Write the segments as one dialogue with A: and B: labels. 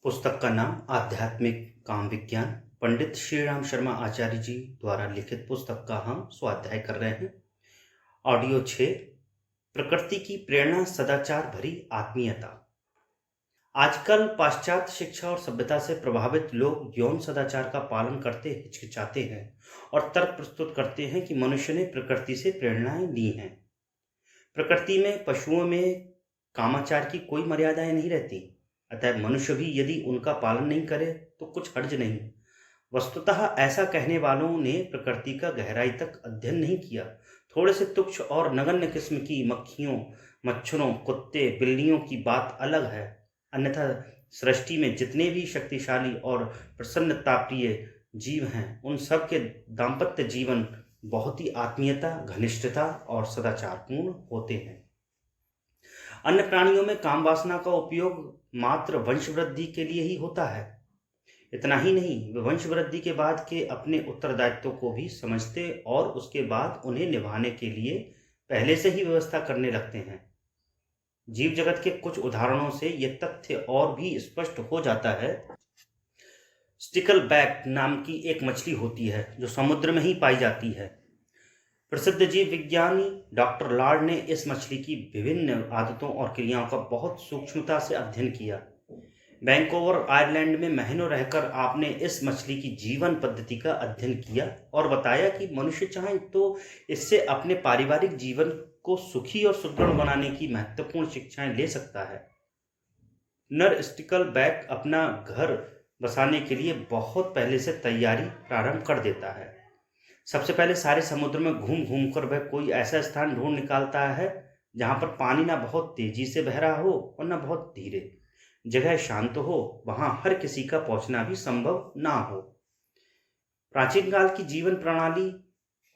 A: पुस्तक का नाम आध्यात्मिक काम विज्ञान, पंडित श्रीराम शर्मा आचार्य जी द्वारा लिखित पुस्तक का हम स्वाध्याय कर रहे हैं। ऑडियो 6, प्रकृति की प्रेरणा, सदाचार भरी आत्मीयता। आजकल पाश्चात्य शिक्षा और सभ्यता से प्रभावित लोग यौन सदाचार का पालन करते हिचकिचाते हैं और तर्क प्रस्तुत करते हैं कि मनुष्य ने प्रकृति से प्रेरणाएं ली हैं। प्रकृति में, पशुओं में कामाचार की कोई मर्यादाएं नहीं रहती, अतः मनुष्य भी यदि उनका पालन नहीं करे तो कुछ हर्ज नहीं। वस्तुतः ऐसा कहने वालों ने प्रकृति का गहराई तक अध्ययन नहीं किया। थोड़े से तुच्छ और नगण्य किस्म की मक्खियों, मच्छरों, कुत्ते, बिल्लियों की बात अलग है, अन्यथा सृष्टि में जितने भी शक्तिशाली और प्रसन्नताप्रिय जीव हैं, उन सब के दाम्पत्य जीवन बहुत ही आत्मीयता, घनिष्ठता और सदाचारपूर्ण होते हैं। अन्य प्राणियों में काम वासना का उपयोग मात्र वंशवृद्धि के लिए ही होता है। इतना ही नहीं, वे वंशवृद्धि के बाद के अपने उत्तरदायित्व को भी समझते और उसके बाद उन्हें निभाने के लिए पहले से ही व्यवस्था करने लगते हैं। जीव जगत के कुछ उदाहरणों से यह तथ्य और भी स्पष्ट हो जाता है। स्टिकलबैक नाम की एक मछली होती है जो समुद्र में ही पाई जाती है। प्रसिद्ध जीव विज्ञानी डॉक्टर लॉर्ड ने इस मछली की विभिन्न आदतों और क्रियाओं का बहुत सूक्ष्मता से अध्ययन किया। वैंकूवर, आयरलैंड में महीनों रहकर आपने इस मछली की जीवन पद्धति का अध्ययन किया और बताया कि मनुष्य चाहे तो इससे अपने पारिवारिक जीवन को सुखी और सुदृढ़ बनाने की महत्वपूर्ण शिक्षाएं ले सकता है। नर स्टिकलबैक अपना घर बसाने के लिए बहुत पहले से तैयारी प्रारंभ कर देता है। सबसे पहले सारे समुद्र में घूम घूम कर वह कोई ऐसा स्थान ढूंढ निकालता है जहां पर पानी ना बहुत तेजी से बह रहा हो और ना बहुत धीरे, जगह शांत हो, वहां हर किसी का पहुंचना भी संभव ना हो। प्राचीन काल की जीवन प्रणाली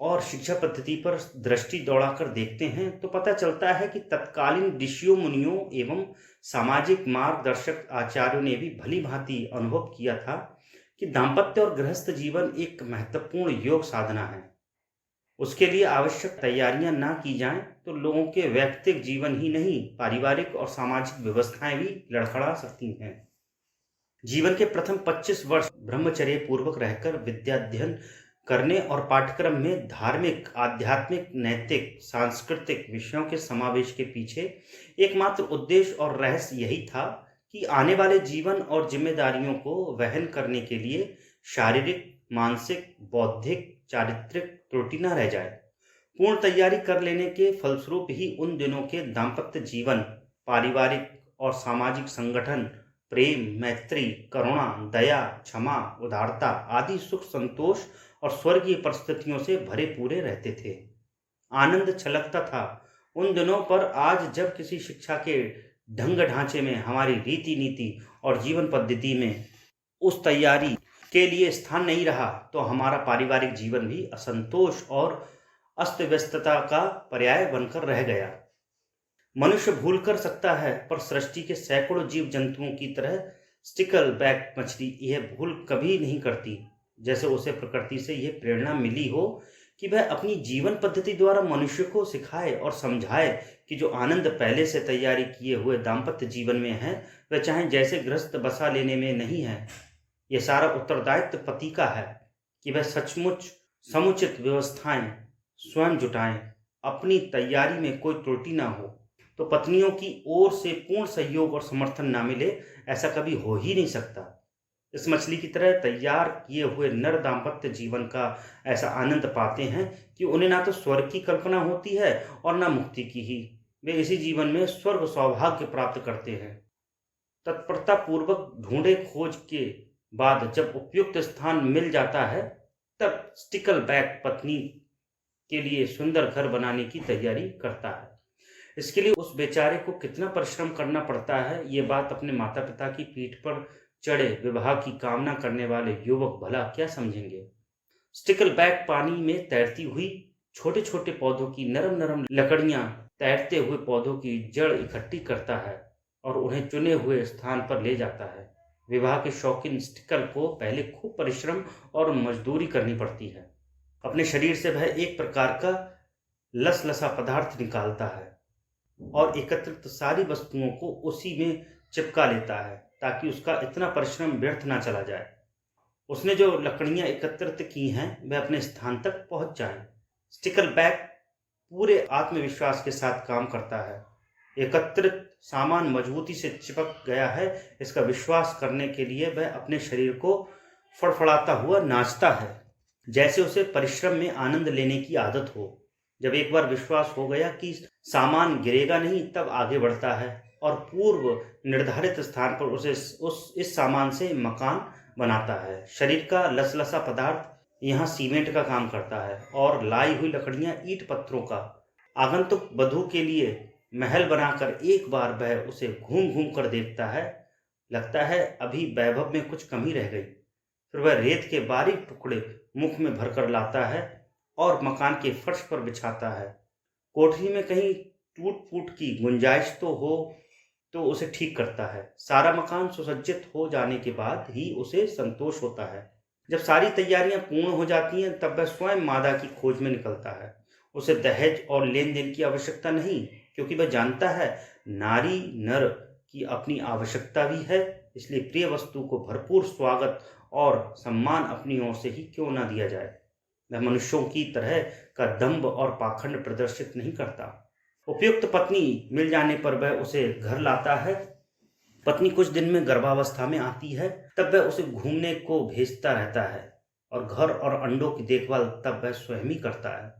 A: और शिक्षा पद्धति पर दृष्टि दौड़ाकर देखते हैं तो पता चलता है कि तत्कालीन ऋषियों, मुनियों एवं सामाजिक मार्गदर्शक आचार्यों ने भी भली भांति अनुभव किया था कि दाम्पत्य और गृहस्थ जीवन एक महत्वपूर्ण योग साधना है। उसके लिए आवश्यक तैयारियां ना की जाएं तो लोगों के वैयक्तिक जीवन ही नहीं, पारिवारिक और सामाजिक व्यवस्थाएं भी लड़खड़ा सकती हैं। जीवन के प्रथम 25 वर्ष ब्रह्मचर्य पूर्वक रहकर विद्याध्ययन करने और पाठ्यक्रम में धार्मिक, आध्यात्मिक, नैतिक, सांस्कृतिक विषयों के समावेश के पीछे एकमात्र उद्देश्य और रहस्य यही था कि आने वाले जीवन और जिम्मेदारियों को वहन करने के लिए शारीरिक, मानसिक, बौद्धिक, चारित्रिक त्रुटि न रह जाए। पूर्ण तैयारी कर लेने के फलस्वरूप ही उन दिनों के दाम्पत्य जीवन, पारिवारिक और सामाजिक संगठन, प्रेम, मैत्री, करुणा, दया, क्षमा, उदारता आदि सुख, संतोष और स्वर्गीय परिस्थितियों से भरे पूरे रहते थे। आनंद छलकता था उन दिनों पर। आज जब किसी शिक्षा के ढंग ढांचे में, हमारी रीति नीति और जीवन पद्धति में उस तैयारी के लिए स्थान नहीं रहा तो हमारा पारिवारिक जीवन भी असंतोष और अस्त व्यस्तता का पर्याय बनकर रह गया। मनुष्य भूल कर सकता है, पर सृष्टि के सैकड़ों जीव जंतुओं की तरह स्टिकलबैक मछली यह भूल कभी नहीं करती। जैसे उसे प्रकृति से यह प्रेरणा मिली हो कि वह अपनी जीवन पद्धति द्वारा मनुष्य को सिखाए और समझाए कि जो आनंद पहले से तैयारी किए हुए दाम्पत्य जीवन में है, वह चाहे जैसे गृहस्थ बसा लेने में नहीं है। यह सारा उत्तरदायित्व पति का है कि वह सचमुच समुचित व्यवस्थाएं स्वयं जुटाएं। अपनी तैयारी में कोई त्रुटि ना हो तो पत्नियों की ओर से पूर्ण सहयोग और समर्थन ना मिले, ऐसा कभी हो ही नहीं सकता। इस मछली की तरह तैयार किए हुए नर दाम्पत्य जीवन का ऐसा आनंद पाते हैं कि उन्हें ना तो स्वर्ग की कल्पना होती है और ना मुक्ति की ही। वे इसी जीवन में स्वर्ग सौभाग्य प्राप्त करते हैं। तत्परता पूर्वक ढूंढे खोज के बाद जब उपयुक्त स्थान मिल जाता है, तब स्टिकलबैक पत्नी के लिए सुंदर घर बनाने की तैयारी करता है। इसके लिए उस बेचारे को कितना परिश्रम करना पड़ता है, ये बात अपने माता पिता की पीठ पर चढ़े विवाह की कामना करने वाले युवक भला क्या समझेंगे। स्टिकलबैक पानी में तैरती हुई छोटे छोटे पौधों की नरम नरम लकड़ियां तैरते हुए पौधों की जड़ इकट्ठी करता है और उन्हें चुने हुए स्थान पर ले जाता है। विवाह के शौकीन स्टिकल को पहले खूब परिश्रम और मजदूरी करनी पड़ती है। अपने शरीर से वह एक प्रकार का लसलसा पदार्थ निकालता है और एकत्रित सारी वस्तुओं को उसी में चिपका लेता है ताकि उसका इतना परिश्रम व्यर्थ ना चला जाए। उसने जो लकड़ियां एकत्रित की हैं वह अपने स्थान तक पहुंच जाएं। स्टिकलबैक पूरे आत्मविश्वास के साथ काम करता है। एकत्रित सामान मजबूती से चिपक गया है, इसका विश्वास करने के लिए वह अपने शरीर को फड़फड़ाता हुआ नाचता है, जैसे उसे परिश्रम में आनंद लेने की आदत हो। जब एक बार विश्वास हो गया कि सामान गिरेगा नहीं, तब आगे बढ़ता है और पूर्व निर्धारित स्थान पर उसे इस सामान से मकान बनाता है। शरीर का लसलसा पदार्थ यहाँ सीमेंट का काम करता है और लाई हुई लकड़ियां ईंट पत्थरों का। आगंतुक वधू के लिए महल बनाकर एक बार वह उसे घूम घूम कर देखता है। लगता है अभी वैभव में कुछ कमी रह गई। फिर वह रेत के बारीक टुकड़े मुख में भरकर लाता है और मकान के फर्श पर बिछाता है। कोठरी में कहीं टूट फूट की गुंजाइश तो हो तो उसे ठीक करता है। सारा मकान सुसज्जित हो जाने के बाद ही उसे संतोष होता है। जब सारी तैयारियां पूर्ण हो जाती हैं, तब वह स्वयं मादा की खोज में निकलता है। उसे दहेज और लेन देन की आवश्यकता नहीं, क्योंकि वह जानता है नारी नर की अपनी आवश्यकता भी है। इसलिए प्रिय वस्तु को भरपूर स्वागत और सम्मान अपनी ओर से ही क्यों ना दिया जाए। वह मनुष्यों की तरह का दंभ और पाखंड प्रदर्शित नहीं करता। उपयुक्त पत्नी मिल जाने पर वह उसे घर लाता है। पत्नी कुछ दिन में गर्भावस्था में आती है, तब वह उसे घूमने को भेजता रहता है और घर और अंडों की देखभाल तब वह स्वयं ही करता है।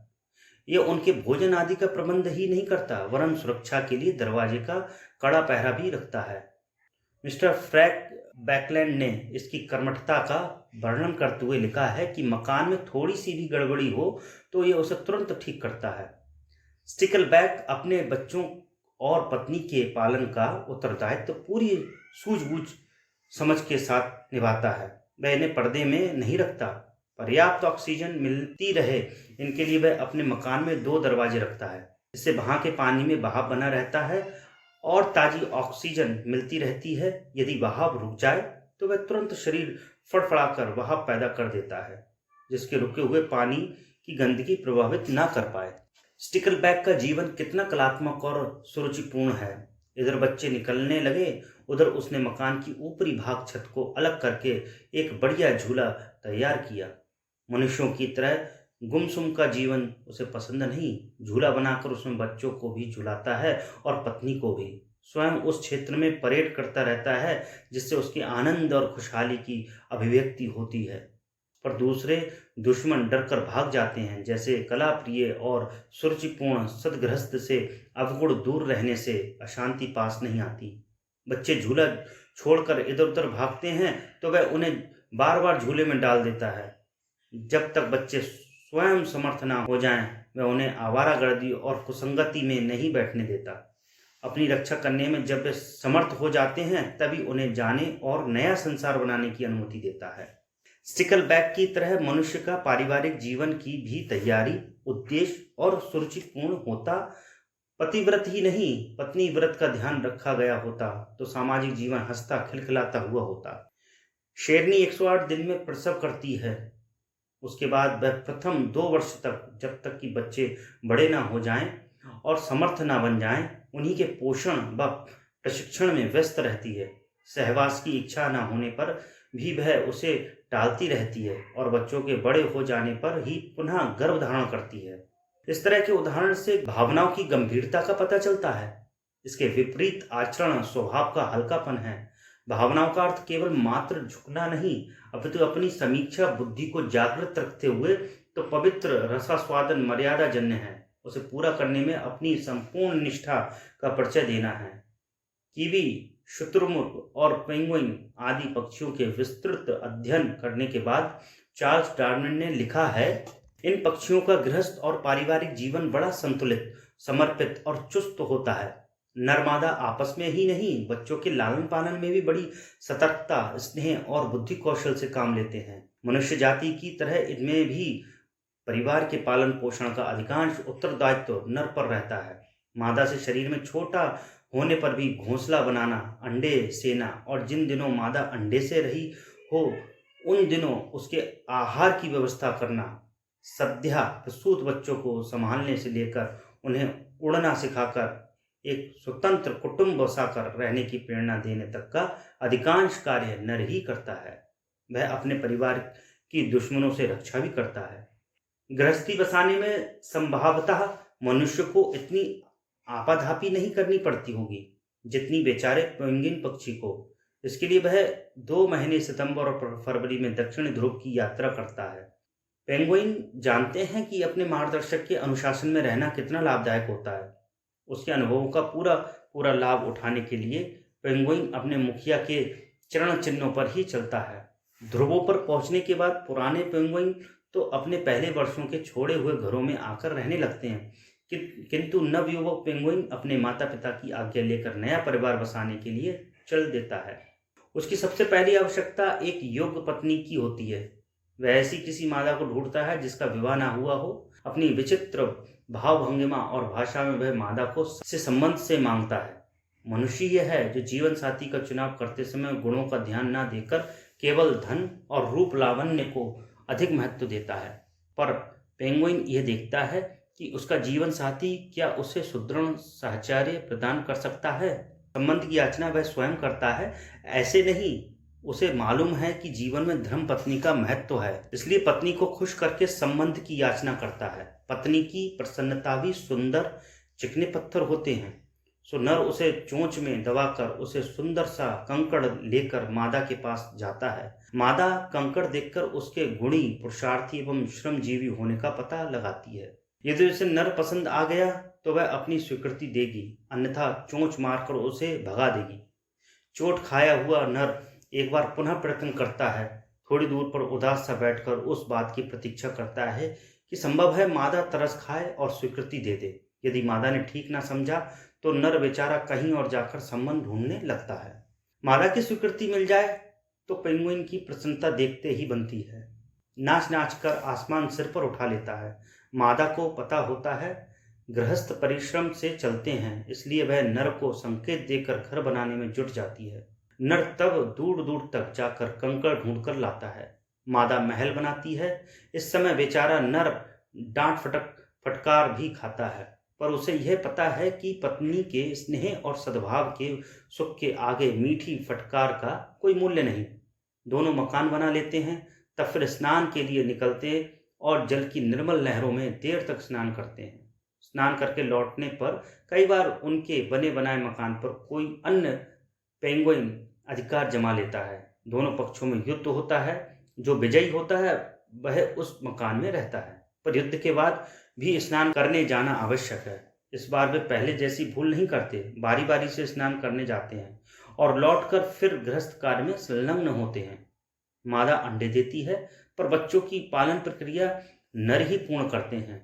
A: यह उनके भोजन आदि का प्रबंध ही नहीं करता, वरन सुरक्षा के लिए दरवाजे का कड़ा पहरा भी रखता है। मिस्टर फ्रैंक बैकलैंड ने इसकी कर्मठता का वर्णन करते हुए लिखा है कि मकान में थोड़ी सी भी गड़बड़ी हो तो यह उसे तुरंत ठीक करता है। स्टिकलबैक अपने बच्चों और पत्नी के पालन का उत्तरदायित्व पूरी सूझबूझ समझ के साथ निभाता है। वह इन्हें पर्दे में नहीं रखता। पर्याप्त ऑक्सीजन मिलती रहे, इनके लिए वह अपने मकान में 2 दरवाजे रखता है। इससे वहां के पानी में बहाव बना रहता है और ताजी ऑक्सीजन मिलती रहती है। यदि बहाव रुक जाए तो वह तुरंत शरीर फड़फड़ाकर बहाव पैदा कर देता है, जिसके रुके हुए पानी की गंदगी प्रभावित ना कर पाए। स्टिकलबैक का जीवन कितना कलात्मक और सुरुचिपूर्ण है। इधर बच्चे निकलने लगे, उधर उसने मकान की ऊपरी भाग छत को अलग करके एक बढ़िया झूला तैयार किया। मनुष्यों की तरह गुमसुम का जीवन उसे पसंद नहीं। झूला बनाकर उसमें बच्चों को भी झुलाता है और पत्नी को भी। स्वयं उस क्षेत्र में परेड करता रहता है, जिससे उसके आनंद और खुशहाली की अभिव्यक्ति होती है। पर दूसरे दुश्मन डर कर भाग जाते हैं। जैसे कला प्रिय और सुरुचिपूर्ण सदगृहस्थ से अवगुण दूर रहने से अशांति पास नहीं आती। बच्चे झूला छोड़कर इधर उधर भागते हैं तो वह उन्हें बार बार झूले में डाल देता है। जब तक बच्चे स्वयं समर्थ ना हो जाएं, वह उन्हें आवारागर्दी और कुसंगति में नहीं बैठने देता। अपनी रक्षा करने में जब वे समर्थ हो जाते हैं, तभी उन्हें जाने और नया संसार बनाने की अनुमति देता है। स्टिकलबैक की तरह मनुष्य का पारिवारिक जीवन की भी तैयारी, उद्देश्य और सुरुचिपूर्ण होता। पतिव्रत ही नहीं, पत्नी व्रत का ध्यान रखा गया होता तो सामाजिक जीवन हंसता खिलखिलाता हुआ होता। शेरनी 108 दिन में प्रसव करती है। उसके बाद वह प्रथम 2 वर्ष तक, जब तक कि बच्चे बड़े ना हो जाएं और समर्थ ना बन जाएं, उन्हीं के पोषण व प्रशिक्षण में व्यस्त रहती है। सहवास की इच्छा ना होने पर भी वह उसे टालती रहती है और बच्चों के बड़े हो जाने पर ही पुनः गर्भ धारण करती है। इस तरह के उदाहरण से भावनाओं की गंभीरता का पता चलता है। इसके विपरीत आचरण स्वभाव का हल्कापन है। भावनाओं का अर्थ केवल मात्र झुकना नहीं, अपितु अपनी समीक्षा बुद्धि को जागृत रखते हुए तो पवित्र रसास्वादन मर्यादा जन्य है। उसे पूरा करने में अपनी संपूर्ण निष्ठा का परिचय देना है। कीवी, शुतुरमुर्ग और पेंगुइन आदि पक्षियों के विस्तृत अध्ययन करने के बाद चार्ल्स डार्विन ने लिखा है, इन पक्षियों का गृहस्थ और पारिवारिक जीवन बड़ा संतुलित, समर्पित और चुस्त होता है। नर-मादा आपस में ही नहीं, बच्चों के लालन पालन में भी बड़ी सतर्कता, स्नेह और बुद्धि कौशल से काम लेते हैं। मनुष्य जाति की तरह इनमें भी परिवार के पालन पोषण का अधिकांश उत्तरदायित्व नर पर रहता है। मादा से शरीर में छोटा होने पर भी घोंसला बनाना, अंडे सेना और जिन दिनों मादा अंडे से रही हो उन दिनों उसके आहार की व्यवस्था करना, सद्या प्रसूत बच्चों को संभालने से लेकर उन्हें उड़ना सिखाकर एक स्वतंत्र कुटुंब बसाकर रहने की प्रेरणा देने तक का अधिकांश कार्य नर ही करता है। वह अपने परिवार की दुश्मनों से रक्षा भी करता है। गृहस्थी बसाने में संभवतः मनुष्य को इतनी आपाधापी नहीं करनी पड़ती होगी जितनी बेचारे पेंगुइन पक्षी को। इसके लिए वह 2 महीने सितंबर और फरवरी में दक्षिण ध्रुव की यात्रा करता है। पेंगुइन जानते हैं कि अपने मार्गदर्शक के अनुशासन में रहना कितना लाभदायक होता है। उसके अनुभवों का पूरा पूरा लाभ उठाने के लिए पेंगुइन अपने मुखिया के चरण चिन्हों पर ही चलता है। ध्रुवों पर पहुंचने के बाद पुराने पेंगुइन तो अपने पहले वर्षों के छोड़े हुए घरों में आकर रहने लगते हैं, किंतु नवयुवक पेंगुइन अपने माता पिता की आज्ञा लेकर नया परिवार बसाने के लिए चल देता है। उसकी सबसे पहली आवश्यकता एक योग्य पत्नी की होती है। वह ऐसी किसी मादा को ढूंढता है जिसका विवाह ना हुआ हो। अपनी विचित्र भाव भंगिमा और भाषा में वह मादा को से संबंध से मांगता है। मनुष्य यह है जो जीवन साथी का चुनाव करते समय गुणों का ध्यान न देकर केवल धन और रूप लावण्य को अधिक महत्व देता है, पर पेंगुइन यह देखता है कि उसका जीवन साथी क्या उसे सुदृढ़ साहचर्य प्रदान कर सकता है। संबंध की याचना वह स्वयं करता है, ऐसे नहीं। उसे मालूम है कि जीवन में धर्म पत्नी का महत्व है, इसलिए पत्नी को खुश करके संबंध की याचना करता है। पत्नी की प्रसन्नता भी सुंदर चिकने पत्थर होते हैं, सो नर उसे चोंच में दबाकर उसे सुंदर सा कंकड़ लेकर मादा के पास जाता है। मादा कंकड़ देखकर उसके गुणी, पुरुषार्थी एवं श्रमजीवी होने का पता लगाती है। यदि उसे नर पसंद आ गया तो वह अपनी स्वीकृति देगी, अन्यथा चोंच मारकर उसे भगा देगी। चोट खाया हुआ नर एक बार पुनः प्रयत्न करता है। थोड़ी दूर पर उदास सा बैठकर उस बात की प्रतीक्षा करता है कि संभव है मादा तरस खाए और स्वीकृति दे दे। यदि मादा ने ठीक ना समझा तो नर बेचारा कहीं और जाकर संबंध ढूंढने लगता है। मादा की स्वीकृति मिल जाए तो पेंगुइन की प्रसन्नता देखते ही बनती है। नाच नाच कर आसमान सिर पर उठा लेता है। मादा को पता होता है गृहस्थ परिश्रम से चलते हैं, इसलिए वह नर को संकेत देकर घर बनाने में जुट जाती है। नर तब दूर दूर तक जाकर कंकड़ ढूंढ कर लाता है। मादा महल बनाती है। इस समय बेचारा नर डांट फटकार भी खाता है, पर उसे यह पता है कि पत्नी के स्नेह और सद्भाव के सुख के आगे मीठी फटकार का कोई मूल्य नहीं। दोनों मकान बना लेते हैं, तब फिर स्नान के लिए निकलते और जल की निर्मल लहरों में देर तक स्नान करते हैं। स्नान करके लौटने पर कई बार उनके बने बनाए मकान पर कोई अन्य पेंगुइन अधिकार जमा लेता है। दोनों पक्षों में युद्ध होता है। जो विजयी होता है वह उस मकान में रहता है, पर युद्ध के बाद भी स्नान करने जाना आवश्यक है। इस बार वे पहले जैसी भूल नहीं करते, बारी बारी से स्नान करने जाते हैं और लौटकर फिर गृहस्थ कार्य में संलग्न होते हैं। मादा अंडे देती है, पर बच्चों की पालन प्रक्रिया नर ही पूर्ण करते हैं।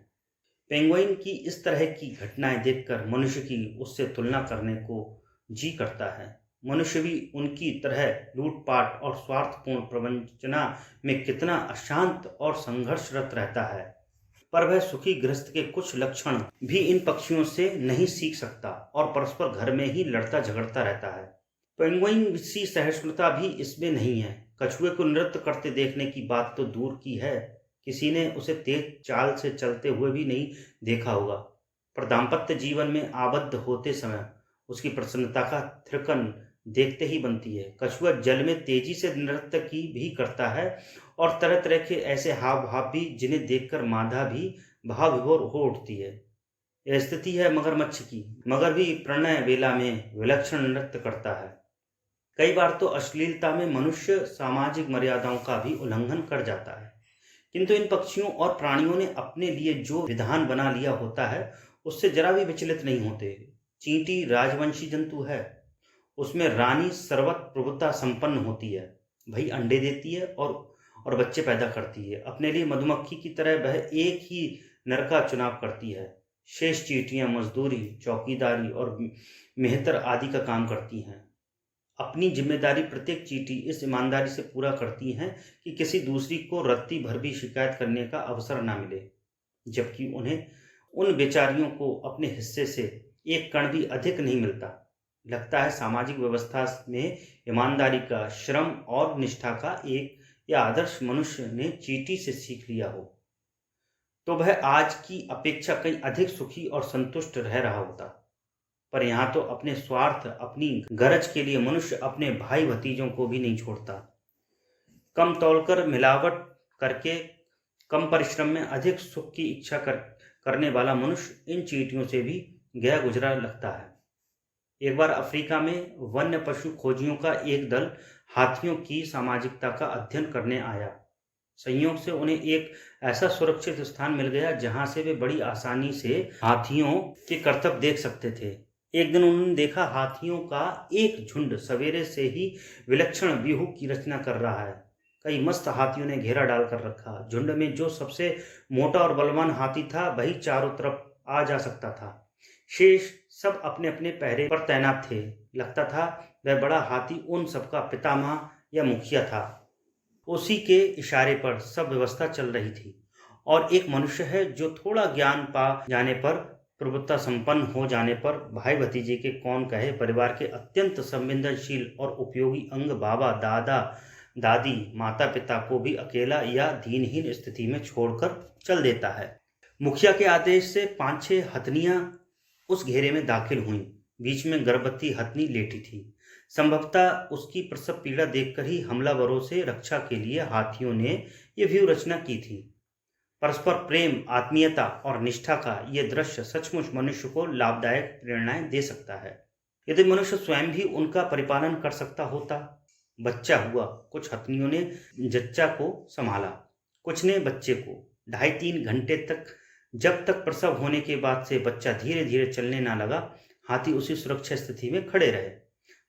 A: पेंगुइन की इस तरह की घटनाएं देखकर मनुष्य की उससे तुलना करने को जी करता है। मनुष्य भी उनकी तरह लूटपाट और स्वार्थपूर्ण प्रवंचना में कितना अशांत और संघर्षरत रहता है, पर वह सुखी गृहस्थ के कुछ लक्षण भी इन पक्षियों से नहीं सीख सकता और परस्पर घर में ही लड़ता झगड़ता रहता है। पेंगुइन सी सहिष्णुता भी इसमें नहीं है। कछुए को नृत्य करते देखने की बात तो दूर की है, किसी ने उसे तेज चाल से चलते हुए भी नहीं देखा होगा, पर दाम्पत्य जीवन में आबद्ध होते समय उसकी प्रसन्नता का थिरकन देखते ही बनती है। कछुआ जल में तेजी से नृत्य की भी करता है और तरह तरह के ऐसे हाव भाव भी जिन्हें देखकर मादा भी भाव विभोर हो उठती है। यह स्थिति है मगरमच्छ की। मगर भी प्रणय वेला में विलक्षण नृत्य करता है। कई बार तो अश्लीलता में मनुष्य सामाजिक मर्यादाओं का भी उल्लंघन कर जाता है, किंतु इन पक्षियों और प्राणियों ने अपने लिए जो विधान बना लिया होता है उससे जरा भी विचलित नहीं होते। चींटी राजवंशी जंतु है, उसमें रानी सर्वत प्रभुता संपन्न होती है। वही अंडे देती है और बच्चे पैदा करती है। अपने लिए मधुमक्खी की तरह वह एक ही नर का चुनाव करती है। शेष चींटियां मजदूरी, चौकीदारी और मेहतर आदि का काम करती हैं। अपनी जिम्मेदारी प्रत्येक चींटी इस ईमानदारी से पूरा करती हैं कि किसी दूसरी को रत्ती भर भी शिकायत करने का अवसर ना मिले, जबकि उन्हें उन बेचारियों को अपने हिस्से से एक कण भी अधिक नहीं मिलता। लगता है सामाजिक व्यवस्था में ईमानदारी का, श्रम और निष्ठा का एक या आदर्श मनुष्य ने चींटी से सीख लिया हो तो वह आज की अपेक्षा कहीं अधिक सुखी और संतुष्ट रह रहा होता। पर यहाँ तो अपने स्वार्थ, अपनी गरज के लिए मनुष्य अपने भाई भतीजों को भी नहीं छोड़ता। कम तौलकर मिलावट करके कम परिश्रम में अधिक सुख की इच्छा करने वाला मनुष्य इन चींटियों से भी गया गुजरा लगता है। एक बार अफ्रीका में वन्य पशु खोजियों का एक दल हाथियों की सामाजिकता का अध्ययन करने आया। संयोग से उन्हें एक ऐसा सुरक्षित स्थान मिल गया जहां से वे बड़ी आसानी से हाथियों के करतब देख सकते थे। एक दिन उन्होंने देखा हाथियों का एक झुंड सवेरे से ही विलक्षण व्यूह की रचना कर रहा है। कई मस्त हाथियों ने घेरा डालकर रखा। झुंड में जो सबसे मोटा और बलवान हाथी था वही चारों तरफ आ जा सकता था। शेष सब अपने अपने पहरे पर तैनात थे। लगता था वह बड़ा हाथी उन सबका पितामह या मुखिया था। उसी के इशारे पर सब व्यवस्था चल रही थी। और एक मनुष्य है जो थोड़ा ज्ञान पा जाने पर, प्रभुत्ता संपन्न हो जाने पर, भाई भतीजे के कौन कहे, परिवार के अत्यंत संवेदनशील और उपयोगी अंग बाबा, दादा, दादी, माता पिता को भी अकेला या दीनहीन स्थिति में छोड़कर चल देता है। मुखिया के आदेश से 5-6 हथनियां उस घेरे में दाखिल हुईं। बीच में गर्भवती हथनी लेटी थी। संभवतः उसकी प्रसव पीड़ा देखकर ही हमलावरों से रक्षा के लिए हाथियों ने यह व्यूह रचना की थी। परस्पर प्रेम, आत्मीयता और निष्ठा का यह दृश्य सचमुच मनुष्य को लाभदायक प्रेरणाएं दे सकता है, यदि मनुष्य स्वयं भी उनका परिपालन कर सकता होता। बच्चा हुआ। कुछ हथनियों ने जच्चा को संभाला, कुछ ने बच्चे को। 2.5-3 घंटे तक, जब तक प्रसव होने के बाद से बच्चा धीरे धीरे चलने ना लगा, हाथी उसी सुरक्षा स्थिति में खड़े रहे।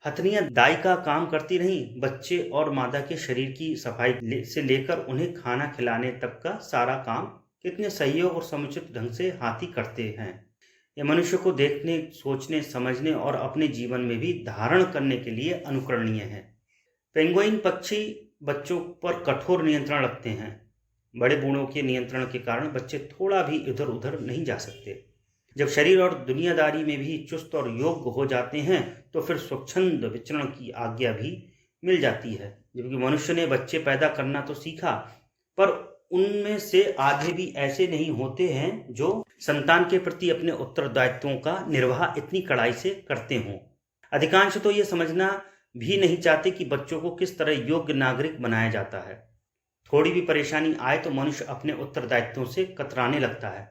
A: हथनियां दाई का काम करती रहीं। बच्चे और मादा के शरीर की सफाई से लेकर उन्हें खाना खिलाने तक का सारा काम कितने सहयोग और समुचित ढंग से हाथी करते हैं। यह मनुष्य को देखने, सोचने, समझने और अपने जीवन में भी धारण करने के लिए अनुकरणीय है। पेंगुइन पक्षी बच्चों पर कठोर नियंत्रण रखते हैं। बड़े बूढ़ों के नियंत्रण के कारण बच्चे थोड़ा भी इधर उधर नहीं जा सकते। जब शरीर और दुनियादारी में भी चुस्त और योग्य हो जाते हैं तो फिर स्वच्छंद विचरण की आज्ञा भी मिल जाती है। जबकि मनुष्य ने बच्चे पैदा करना तो सीखा, पर उनमें से आधे भी ऐसे नहीं होते हैं जो संतान के प्रति अपने उत्तरदायित्वों का निर्वाह इतनी कड़ाई से करते हों। अधिकांश तो ये समझना भी नहीं चाहते कि बच्चों को किस तरह योग्य नागरिक बनाया जाता है। थोड़ी भी परेशानी आए तो मनुष्य अपने उत्तरदायित्वों से कतराने लगता है।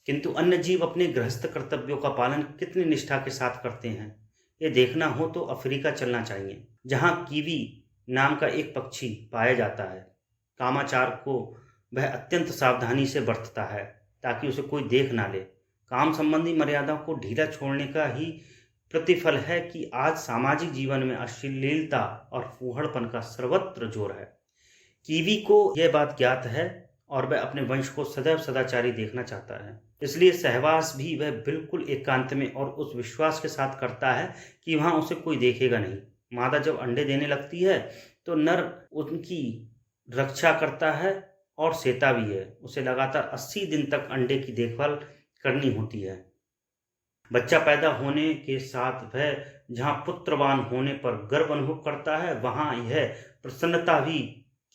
A: किंतु अन्य जीव अपने गृहस्थ कर्तव्यों का पालन कितनी निष्ठा के साथ करते हैं, ये देखना हो तो अफ्रीका चलना चाहिए, जहां कीवी नाम का एक पक्षी पाया जाता है। कामाचार को वह अत्यंत सावधानी से बरतता है ताकि उसे कोई देख ना ले। काम संबंधी मर्यादाओं को ढीला छोड़ने का ही प्रतिफल है कि आज सामाजिक जीवन में अश्लीलता और फूहड़पन का सर्वत्र जोर है। कीवी को यह बात ज्ञात है और वह अपने वंश को सदैव सदाचारी देखना चाहता है। इसलिए सहवास भी वह बिल्कुल एकांत में और उस विश्वास के साथ करता है कि वहां उसे कोई देखेगा नहीं। मादा जब अंडे देने लगती है तो नर उनकी रक्षा करता है और सेता भी है। उसे लगातार 80 दिन तक अंडे की देखभाल करनी होती है। बच्चा पैदा होने के साथ वह जहां पुत्रवान होने पर गर्व अनुभव करता है, वहां यह प्रसन्नता भी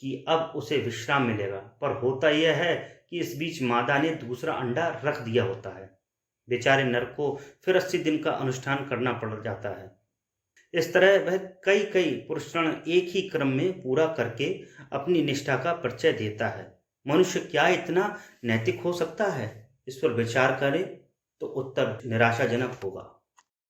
A: कि अब उसे विश्राम मिलेगा। पर होता यह है कि इस बीच मादा ने दूसरा अंडा रख दिया होता है। बेचारे नर को फिर 80 दिन का अनुष्ठान करना पड़ जाता है। इस तरह वह कई पुरुषण एक ही क्रम में पूरा करके अपनी निष्ठा का परिचय देता है। मनुष्य क्या इतना नैतिक हो सकता है? इस पर विचार करें तो उत्तर निराशाजनक होगा।